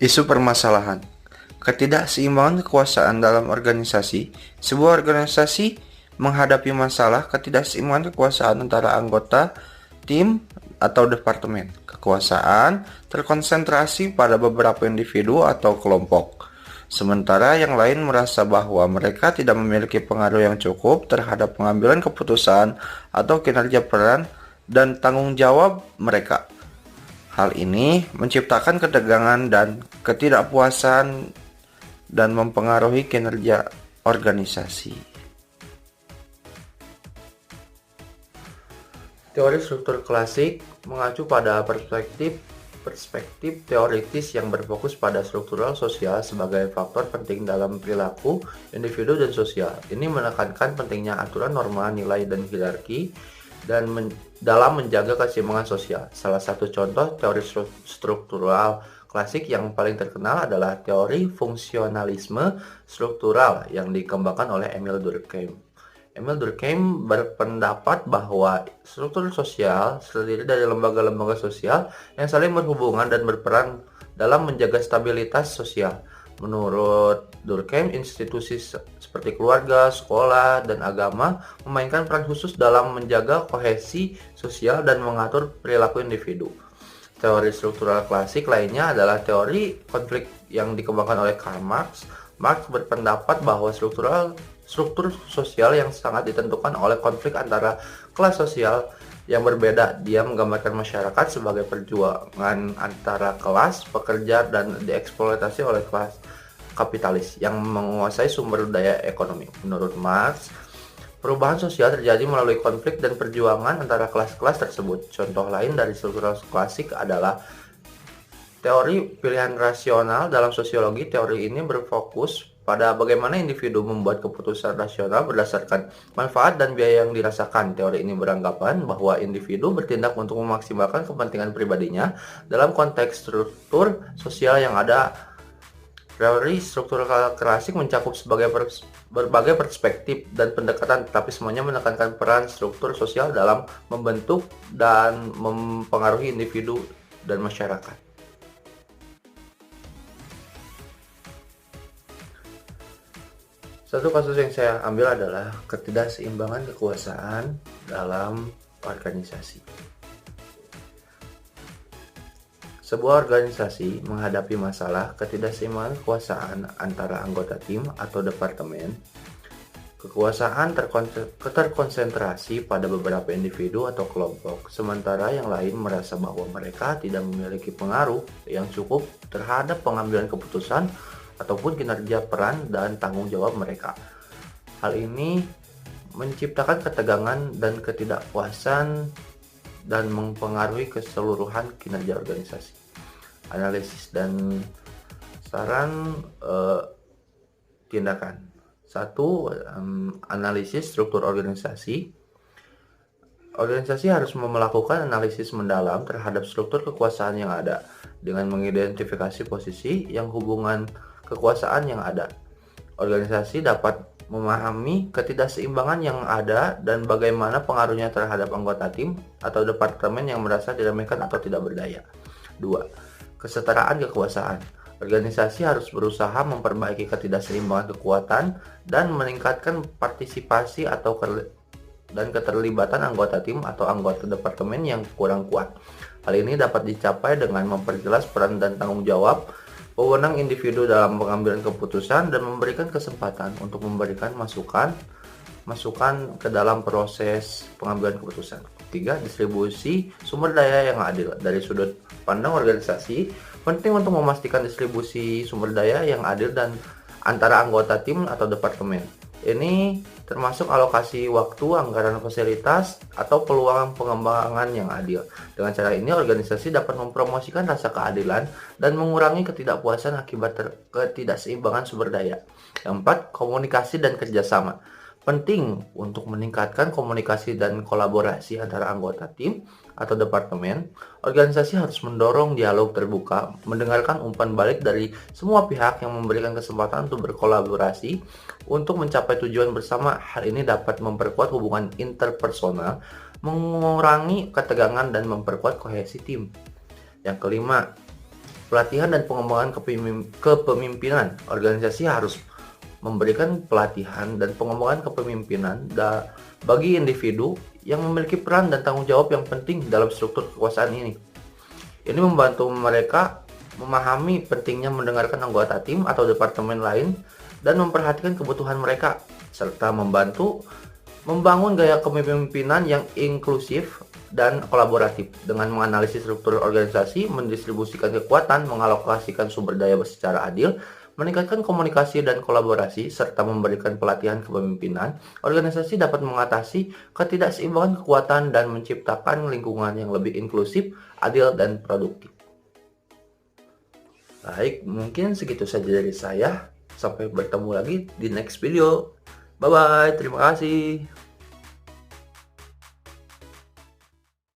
Isu permasalahan ketidakseimbangan kekuasaan dalam organisasi. Sebuah organisasi menghadapi masalah ketidakseimbangan kekuasaan antara anggota, tim, atau departemen. Kekuasaan terkonsentrasi pada beberapa individu atau kelompok, sementara yang lain merasa bahwa mereka tidak memiliki pengaruh yang cukup terhadap pengambilan keputusan atau kinerja peran dan tanggung jawab mereka. Hal ini menciptakan ketegangan dan ketidakpuasan dan mempengaruhi kinerja organisasi. Teori struktur klasik mengacu pada perspektif teoritis yang berfokus pada struktural sosial sebagai faktor penting dalam perilaku individu dan sosial. Ini menekankan pentingnya aturan, norma, nilai, dan hierarki dalam menjaga keseimbangan sosial. Salah satu contoh teori struktural klasik yang paling terkenal adalah teori fungsionalisme struktural yang dikembangkan oleh Emil Durkheim. Emil Durkheim berpendapat bahwa struktur sosial terdiri dari lembaga-lembaga sosial yang saling berhubungan dan berperan dalam menjaga stabilitas sosial. Menurut Durkheim, institusi seperti keluarga, sekolah, dan agama memainkan peran khusus dalam menjaga kohesi sosial dan mengatur perilaku individu. Teori struktural klasik lainnya adalah teori konflik yang dikembangkan oleh Karl Marx. Marx berpendapat bahwa struktur sosial yang sangat ditentukan oleh konflik antara kelas sosial yang berbeda. Dia menggambarkan masyarakat sebagai perjuangan antara kelas pekerja dan dieksploitasi oleh kelas kapitalis yang menguasai sumber daya ekonomi. Menurut Marx, perubahan sosial terjadi melalui konflik dan perjuangan antara kelas-kelas tersebut. Contoh lain dari struktural klasik adalah teori pilihan rasional. Dalam sosiologi, teori ini berfokus pada bagaimana individu membuat keputusan rasional berdasarkan manfaat dan biaya yang dirasakan. Teori ini beranggapan bahwa individu bertindak untuk memaksimalkan kepentingan pribadinya dalam konteks struktur sosial yang ada. Teori struktural klasik mencakup berbagai perspektif dan pendekatan, tetapi semuanya menekankan peran struktur sosial dalam membentuk dan mempengaruhi individu dan masyarakat. Satu kasus yang saya ambil adalah ketidakseimbangan kekuasaan dalam organisasi. Sebuah organisasi menghadapi masalah ketidakseimbangan kekuasaan antara anggota tim atau departemen. Kekuasaan terkonsentrasi pada beberapa individu atau kelompok, sementara yang lain merasa bahwa mereka tidak memiliki pengaruh yang cukup terhadap pengambilan keputusan ataupun kinerja peran dan tanggung jawab mereka. Hal ini menciptakan ketegangan dan ketidakpuasan dan mempengaruhi keseluruhan kinerja organisasi. Analisis dan saran tindakan. 1. Analisis struktur organisasi. Organisasi harus melakukan analisis mendalam terhadap struktur kekuasaan yang ada dengan mengidentifikasi posisi yang hubungan kekuasaan yang ada. Organisasi dapat memahami ketidakseimbangan yang ada dan bagaimana pengaruhnya terhadap anggota tim atau departemen yang merasa diremehkan atau tidak berdaya. 2. Kesetaraan kekuasaan. Organisasi harus berusaha memperbaiki ketidakseimbangan kekuatan dan meningkatkan partisipasi dan keterlibatan anggota tim atau anggota departemen yang kurang kuat. Hal ini dapat dicapai dengan memperjelas peran dan tanggung jawab wewenang individu dalam pengambilan keputusan dan memberikan kesempatan untuk memberikan masukan ke dalam proses pengambilan keputusan. 3. Distribusi sumber daya yang adil. Dari sudut pandang organisasi, penting untuk memastikan distribusi sumber daya yang adil dan antara anggota tim atau departemen. Ini termasuk alokasi waktu, anggaran fasilitas, atau peluang pengembangan yang adil. Dengan cara ini, organisasi dapat mempromosikan rasa keadilan dan mengurangi ketidakpuasan akibat ketidakseimbangan sumber daya. Yang 4. Komunikasi dan kerjasama. Penting untuk meningkatkan komunikasi dan kolaborasi antara anggota tim atau departemen. Organisasi harus mendorong dialog terbuka, mendengarkan umpan balik dari semua pihak yang memberikan kesempatan untuk berkolaborasi untuk mencapai tujuan bersama. Hal ini dapat memperkuat hubungan interpersonal, mengurangi ketegangan dan memperkuat kohesi tim. Yang kelima, pelatihan dan pengembangan kepemimpinan. Organisasi harus memberikan pelatihan dan pengembangan kepemimpinan bagi individu yang memiliki peran dan tanggung jawab yang penting dalam struktur kekuasaan ini. Ini membantu mereka memahami pentingnya mendengarkan anggota tim atau departemen lain dan memperhatikan kebutuhan mereka, serta membantu membangun gaya kepemimpinan yang inklusif dan kolaboratif dengan menganalisis struktur organisasi, mendistribusikan kekuatan, mengalokasikan sumber daya secara adil, meningkatkan komunikasi dan kolaborasi, serta memberikan pelatihan kepemimpinan. Organisasi dapat mengatasi ketidakseimbangan kekuatan dan menciptakan lingkungan yang lebih inklusif, adil, dan produktif. Baik, mungkin segitu saja dari saya. Sampai bertemu lagi di next video. Bye-bye, terima kasih.